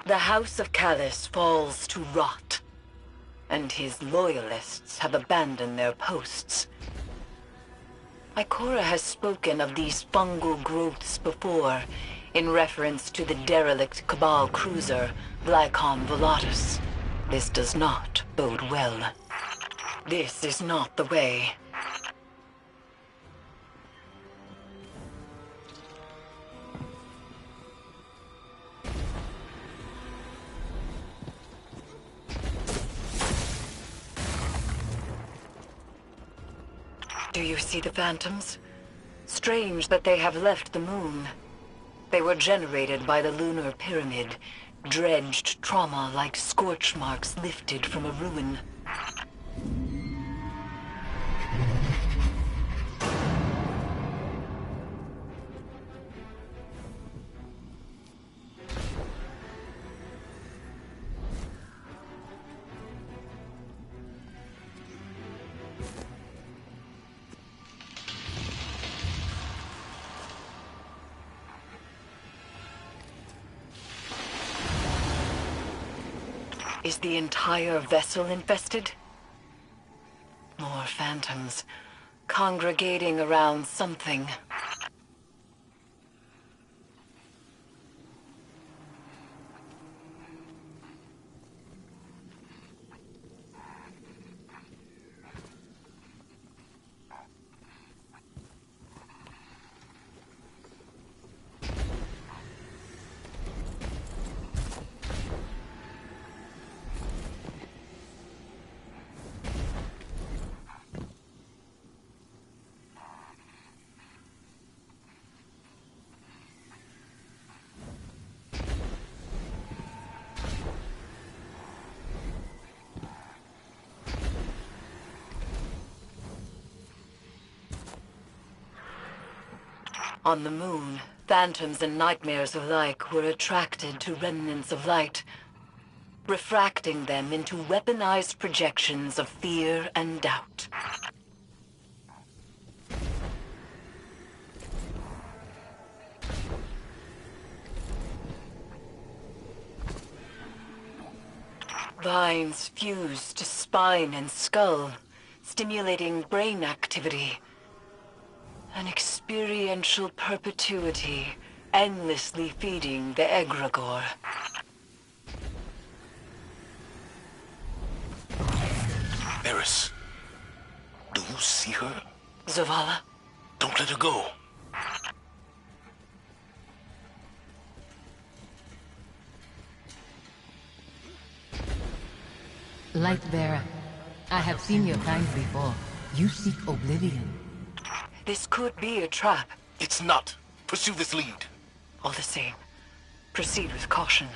The House of Callus falls to rot, and his loyalists have abandoned their posts. Ikora has spoken of these fungal growths before, in reference to the derelict Cabal cruiser, Glycon Volatus. This does not bode well. This is not the way. Do you see the phantoms? Strange that they have left the moon. They were generated by the lunar pyramid, dredged trauma like scorch marks lifted from a ruin. Is the entire vessel infested? More phantoms, congregating around something. On the moon, phantoms and nightmares alike were attracted to remnants of light, refracting them into weaponized projections of fear and doubt. Vines fused to spine and skull, stimulating brain activity. An experiential perpetuity, endlessly feeding the egregore. Eris, do you see her? Zavala? Don't let her go. Lightbearer, I have seen your kind before. You seek oblivion. This could be a trap. It's not. Pursue this lead. All the same, proceed with caution.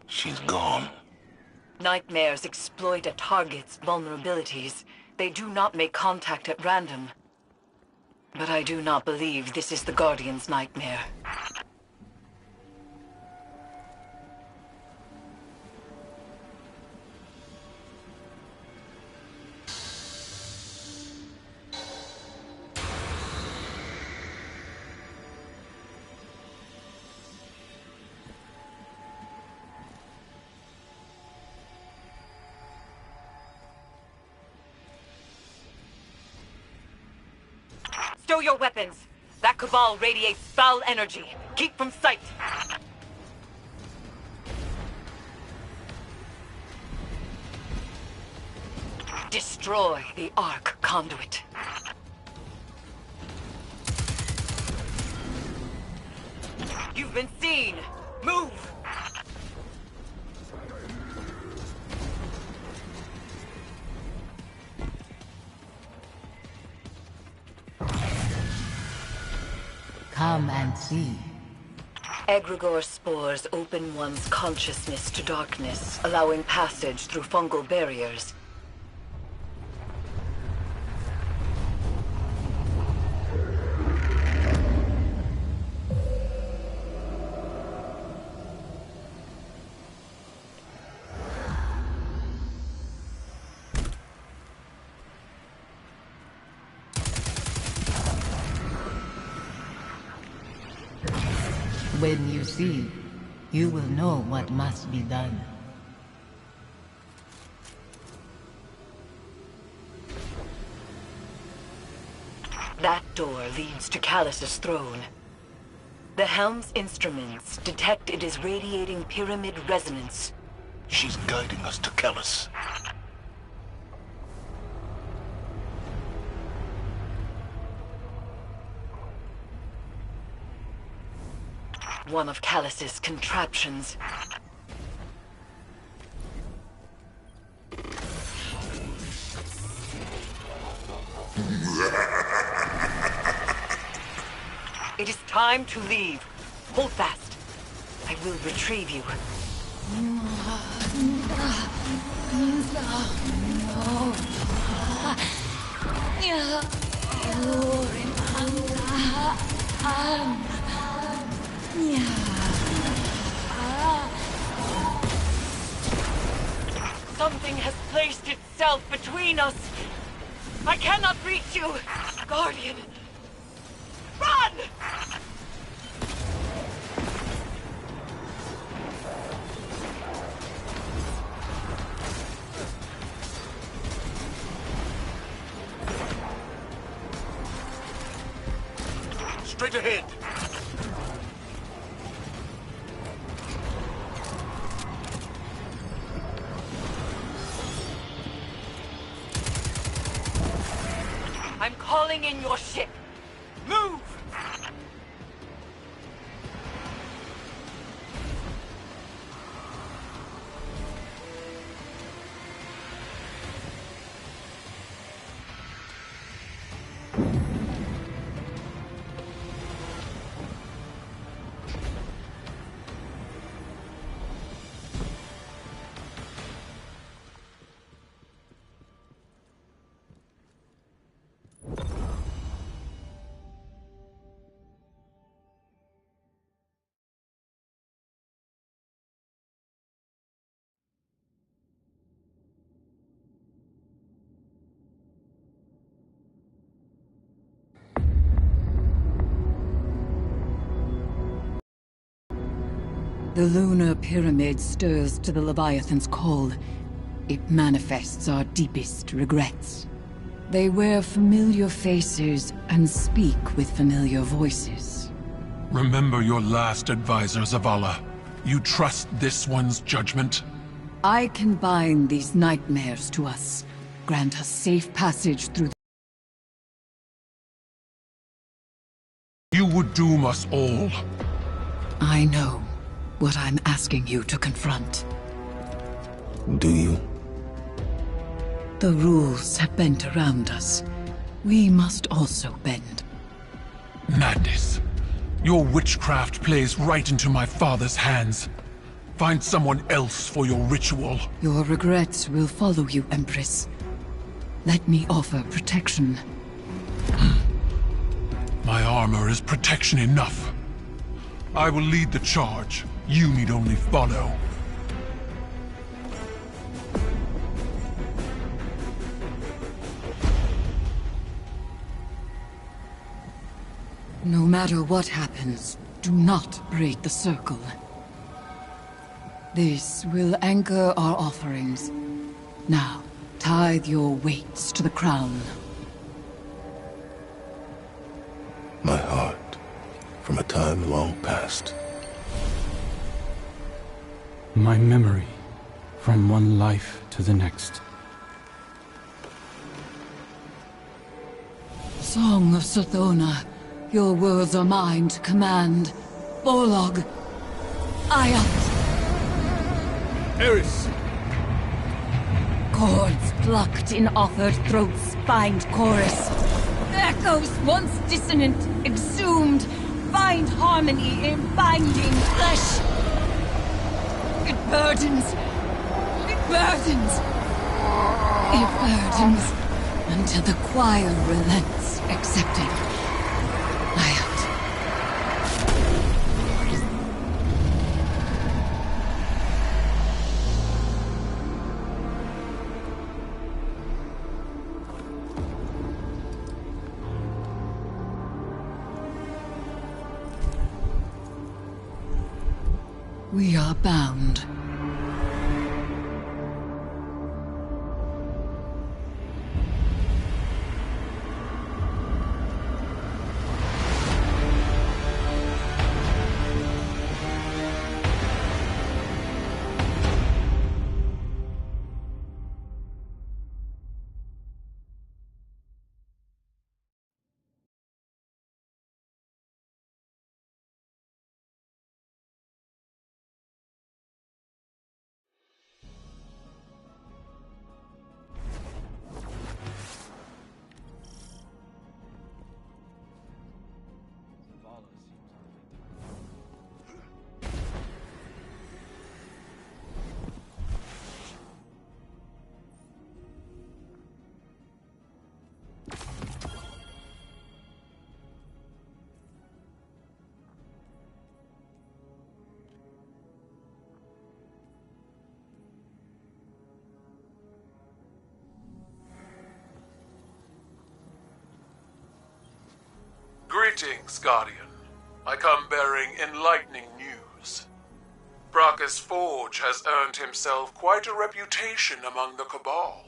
She's gone. Nightmares exploit a target's vulnerabilities. They do not make contact at random. But I do not believe this is the Guardian's nightmare. Stow your weapons! That Cabal radiates foul energy. Keep from sight! Destroy the Ark conduit. You've been seen! Move! Come and see. Egregore spores open one's consciousness to darkness, allowing passage through fungal barriers. When you see, you will know what must be done. That door leads to Callus's throne. The helm's instruments detect it is radiating pyramid resonance. She's guiding us to Callus. One of Callus's contraptions. It is time to leave. Hold fast. I will retrieve you. Something has placed itself between us. I cannot reach you, Guardian. Run! Straight ahead. I'm calling in your ship. Move! The lunar pyramid stirs to the Leviathan's call. It manifests our deepest regrets. They wear familiar faces and speak with familiar voices. Remember your last advisor, Zavala. You trust this one's judgment? I can bind these nightmares to us, grant us safe passage through the... You would doom us all. I know what I'm asking you to confront. Do you? The rules have bent around us. We must also bend. Madness. Your witchcraft plays right into my father's hands. Find someone else for your ritual. Your regrets will follow you, Empress. Let me offer protection. My armor is protection enough. I will lead the charge. You need only follow. No matter what happens, do not break the circle. This will anchor our offerings. Now, tithe your weights to the crown. My heart, from a time long past. My memory, from one life to the next. Song of Sothona, your worlds are mine to command. Borlog, Ayat. Eris! Chords plucked in offered throats bind chorus. Echoes once dissonant, exhumed, find harmony in binding flesh. It burdens. It burdens. It burdens until the choir relents, accepting. Ayat. We are bound. Greetings, Guardian. I come bearing enlightening news. Bracchus Forge has earned himself quite a reputation among the Cabal.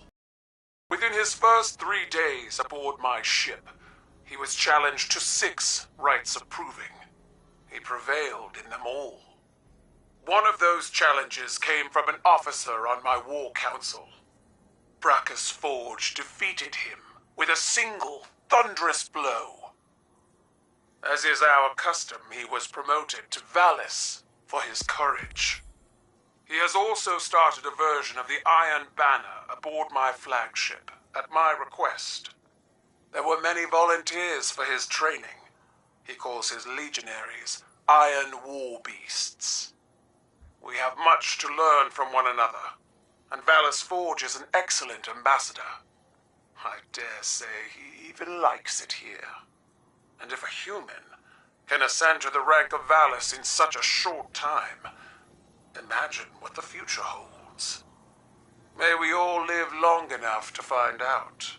Within his first 3 days aboard my ship, he was challenged to 6 rites of proving. He prevailed in them all. One of those challenges came from an officer on my war council. Bracchus Forge defeated him with a single thunderous blow. As is our custom, he was promoted to Valis for his courage. He has also started a version of the Iron Banner aboard my flagship, at my request. There were many volunteers for his training. He calls his legionaries Iron War Beasts. We have much to learn from one another, and Valis Forge is an excellent ambassador. I dare say he even likes it here. And if a human can ascend to the rank of Valis in such a short time, imagine what the future holds. May we all live long enough to find out.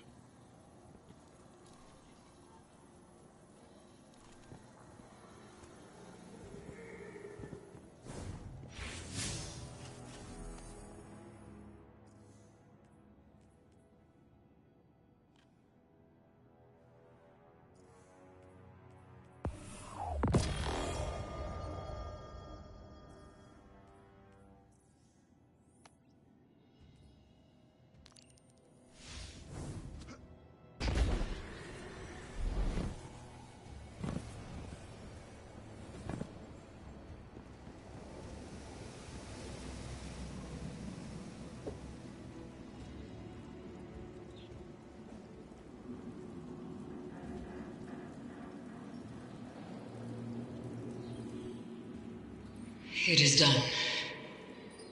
It is done.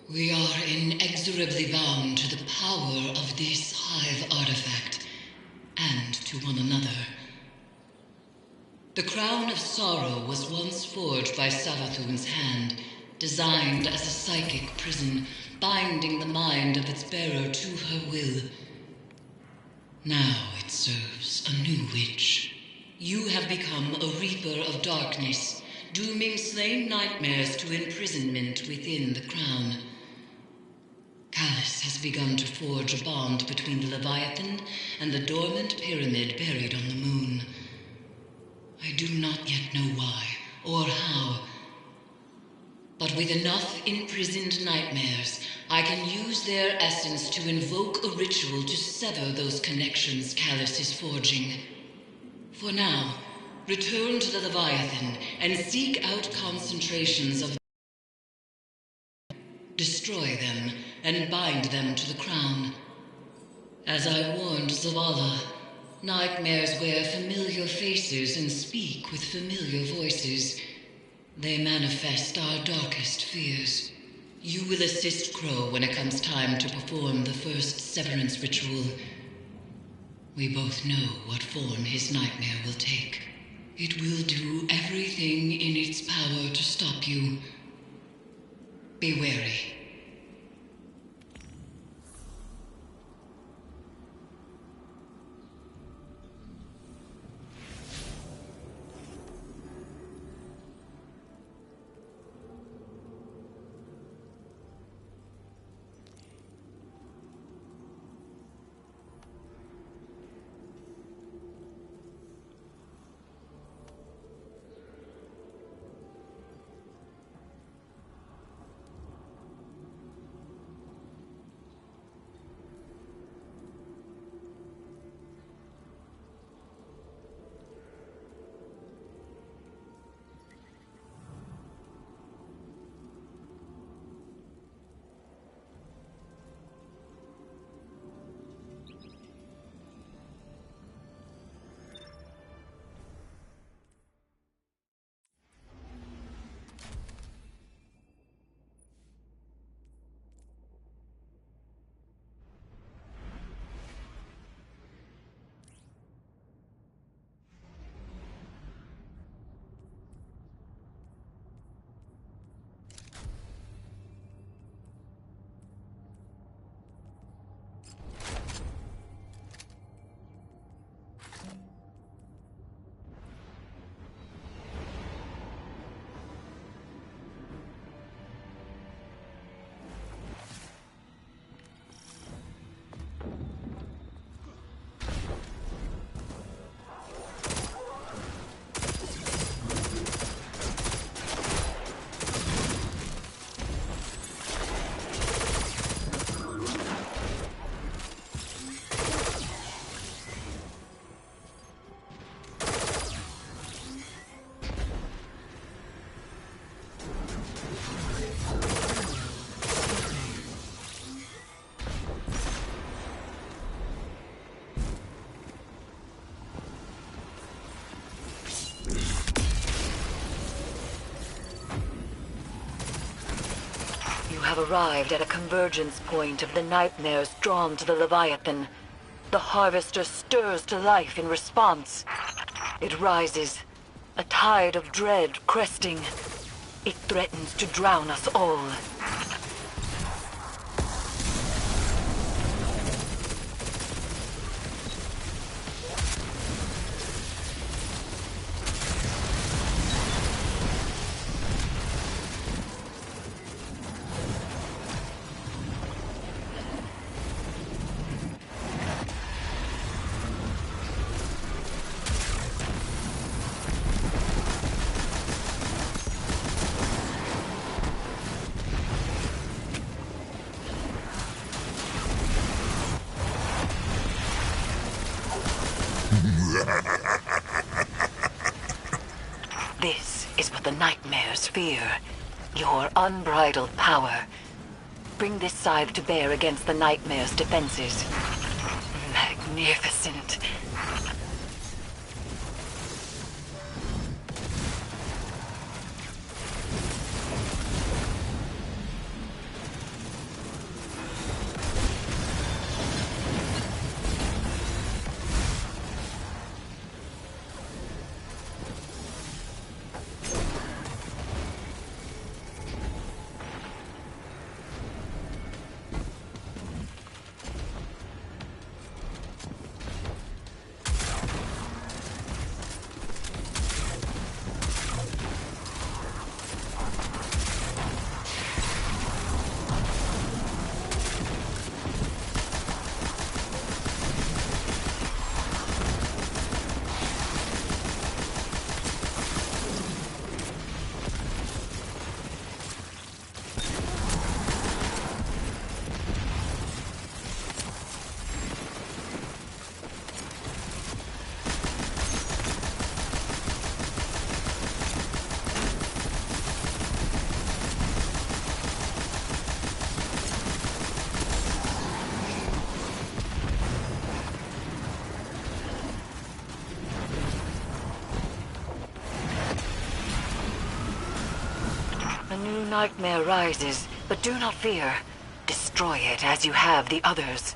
We are inexorably bound to the power of this Hive artifact, and to one another. The Crown of Sorrow was once forged by Savathun's hand, designed as a psychic prison, binding the mind of its bearer to her will. Now it serves a new witch. You have become a Reaper of Darkness, dooming slain nightmares to imprisonment within the Crown. Calus has begun to forge a bond between the Leviathan and the dormant pyramid buried on the moon. I do not yet know why or how, but with enough imprisoned nightmares, I can use their essence to invoke a ritual to sever those connections Calus is forging. For now, return to the Leviathan and seek out concentrations of... Destroy them and bind them to the crown. As I warned Zavala, nightmares wear familiar faces and speak with familiar voices. They manifest our darkest fears. You will assist Crow when it comes time to perform the first severance ritual. We both know what form his nightmare will take. It will do everything in its power to stop you. Be wary. Have arrived at a convergence point of the nightmares drawn to the Leviathan. The Harvester stirs to life in response. It rises, a tide of dread cresting. It threatens to drown us all. This is what the nightmares fear. Your unbridled power. Bring this scythe to bear against the nightmare's defenses. Magnificent. A new nightmare rises, but do not fear. Destroy it as you have the others.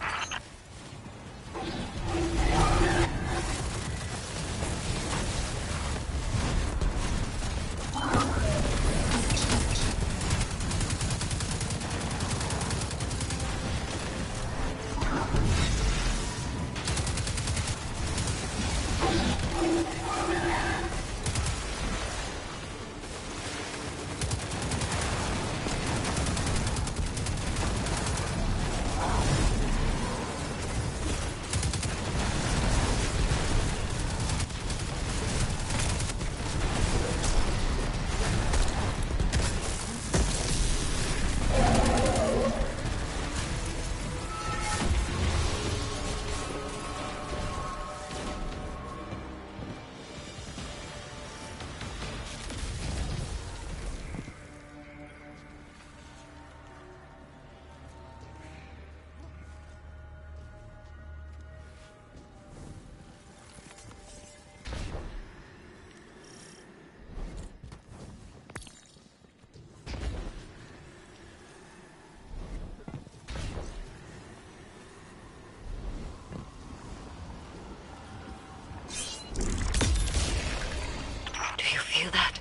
Do you feel that?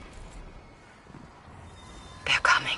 They're coming.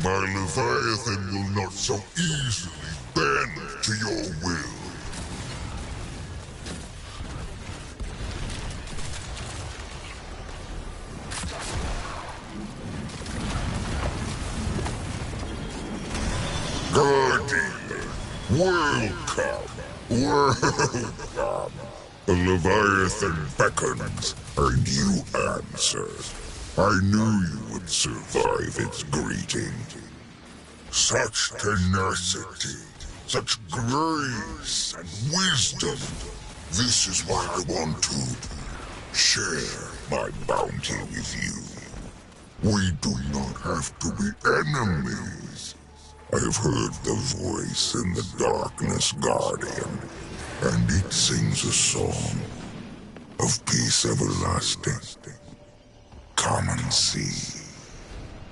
My Leviathan will not so easily bend to your will. Guardian, welcome, welcome. The Leviathan beckons, and you answer. I knew you would survive its greeting. Such tenacity, such grace and wisdom. This is why I want to share my bounty with you. We do not have to be enemies. I have heard the voice in the darkness, Guardian, and it sings a song of peace everlasting. Come and see.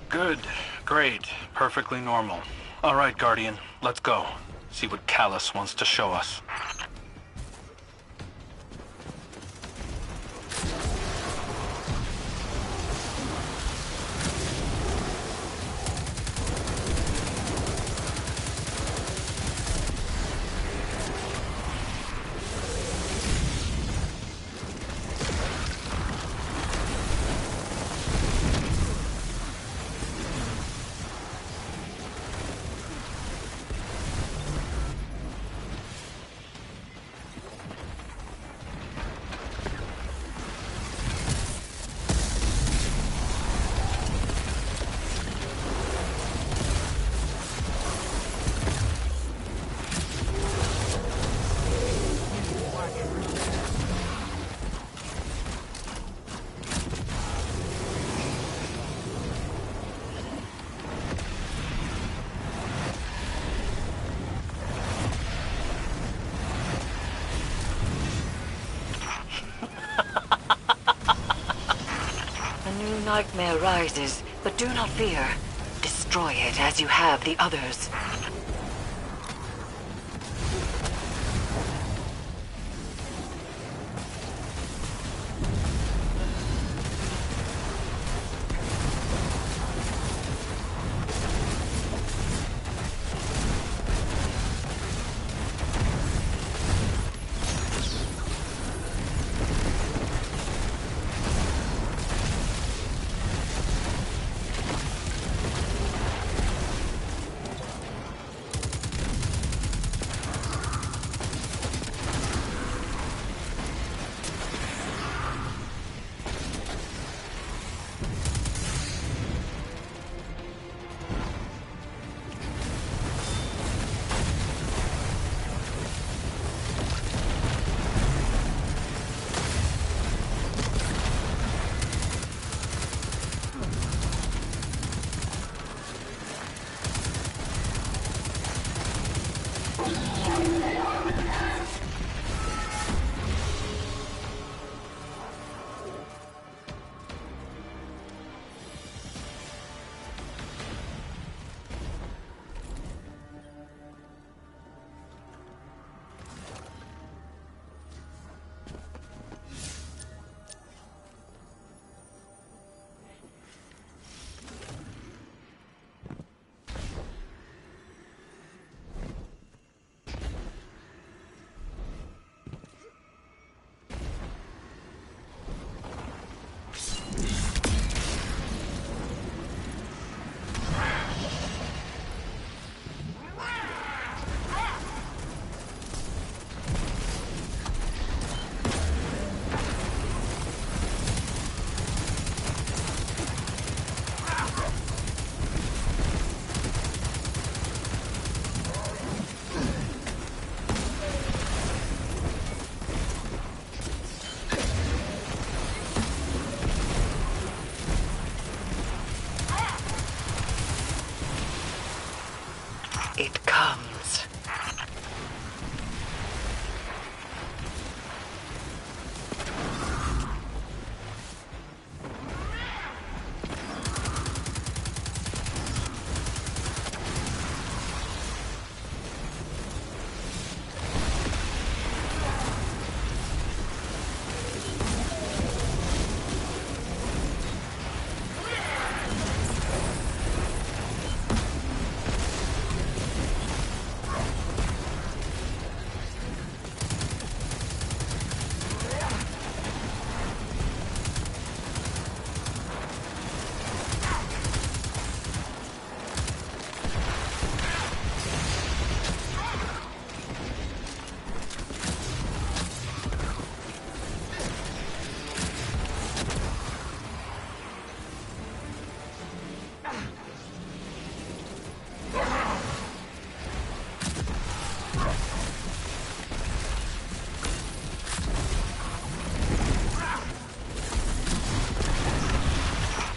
Good. Great. Perfectly normal. All right, Guardian. Let's go. See what Callus wants to show us. nightmare rises, but do not fear. Destroy it as you have the others. It comes.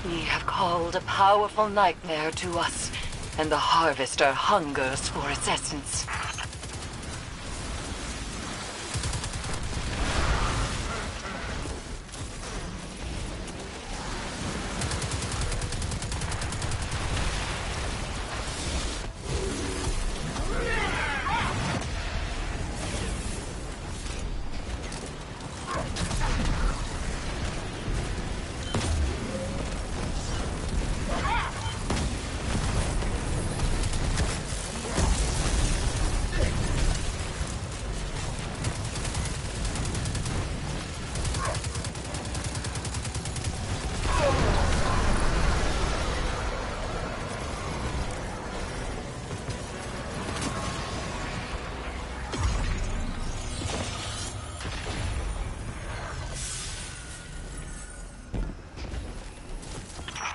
We have called a powerful nightmare to us, and the Harvester hungers for its essence.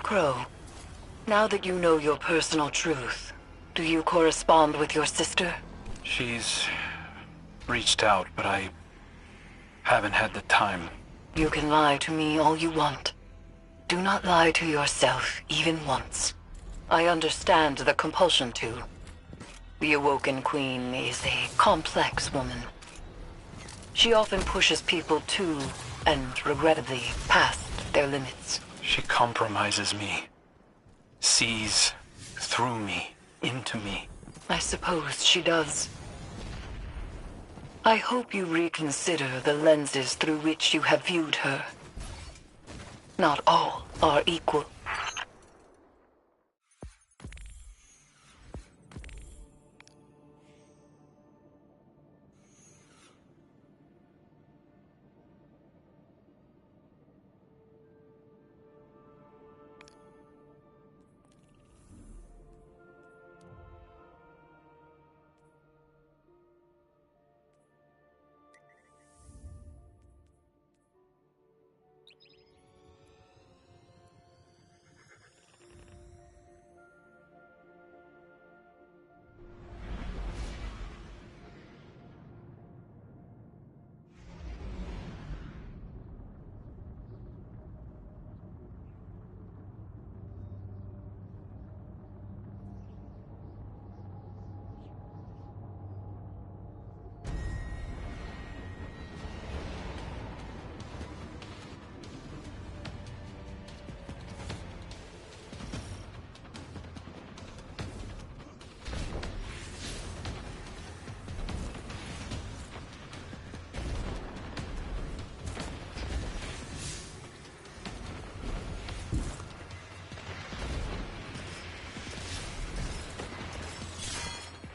Crow, now that you know your personal truth, do you correspond with your sister? She's reached out, but I haven't had the time. You can lie to me all you want. Do not lie to yourself, even once. I understand the compulsion to. The Awoken Queen is a complex woman. She often pushes people to, and regrettably, past their limits. She compromises me. Sees through me, into me. I suppose she does. I hope you reconsider the lenses through which you have viewed her. Not all are equal.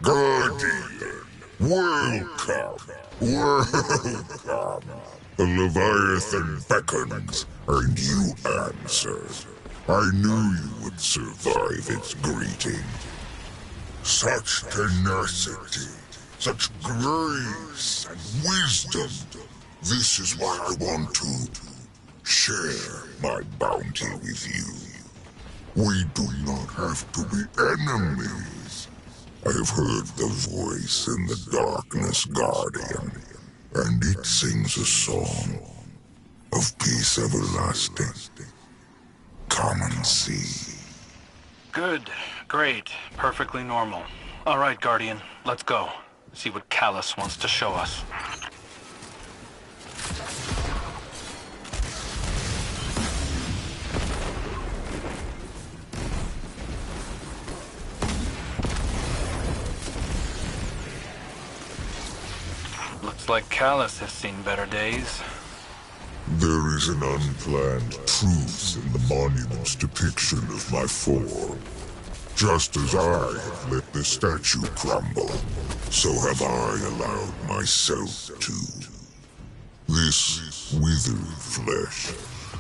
Guardian, welcome, welcome. The Leviathan beckons, and you answer. I knew you would survive its greeting. Such tenacity, such grace and wisdom. This is why I want to share my bounty with you. We do not have to be enemies. I have heard the voice in the darkness, Guardian, and it sings a song of peace everlasting. Come and see. Good. Great. Perfectly normal. All right, Guardian. Let's go. See what Callus wants to show us. Looks like Callus has seen better days. There is an unplanned truth in the monument's depiction of my form. Just as I have let the statue crumble, so have I allowed myself to. This withered flesh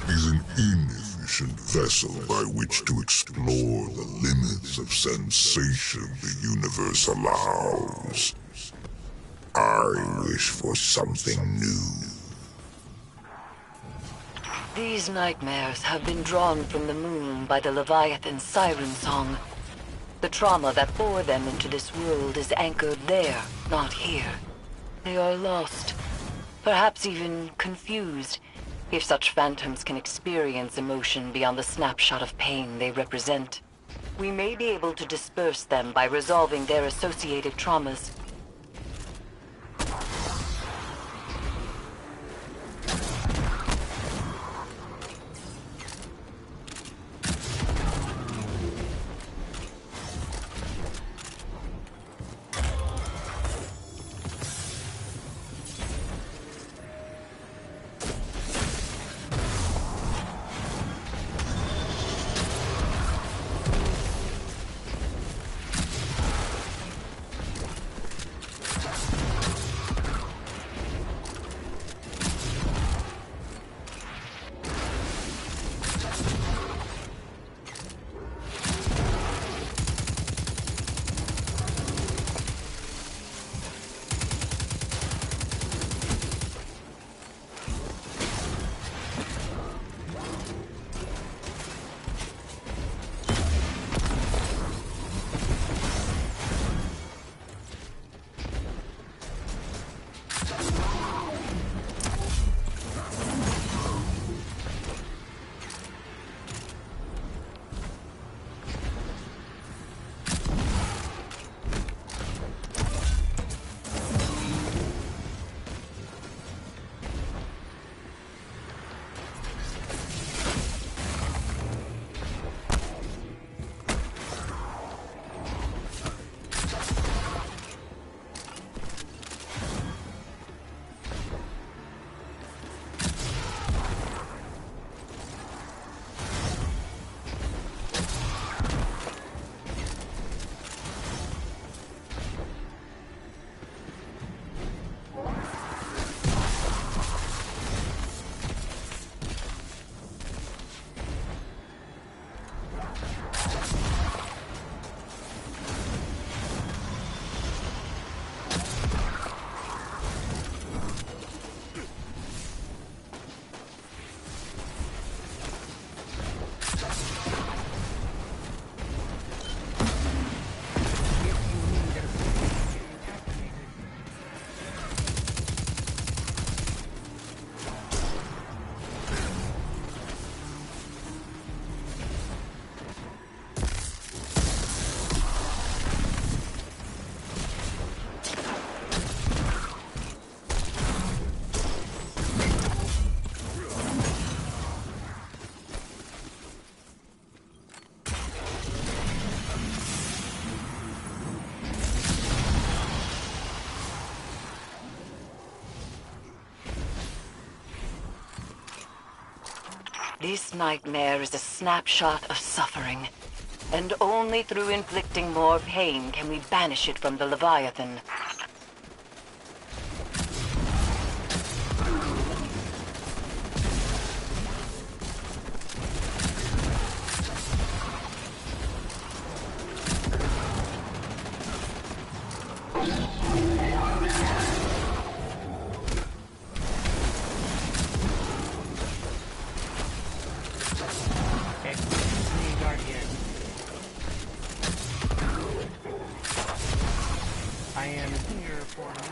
is an inefficient vessel by which to explore the limits of sensation the universe allows. I wish for something new. These nightmares have been drawn from the moon by the Leviathan's siren song. The trauma that bore them into this world is anchored there, not here. They are lost, perhaps even confused, if such phantoms can experience emotion beyond the snapshot of pain they represent. We may be able to disperse them by resolving their associated traumas. This nightmare is a snapshot of suffering, and only through inflicting more pain can we banish it from the Leviathan. I am here for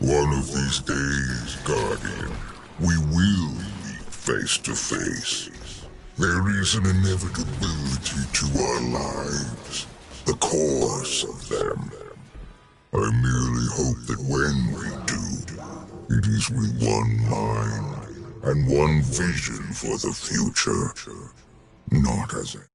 One of these days, Guardian, we will meet face to face. There is an inevitability to our lives, the course of them. I merely hope that when we do, it is with one mind and one vision for the future, not as a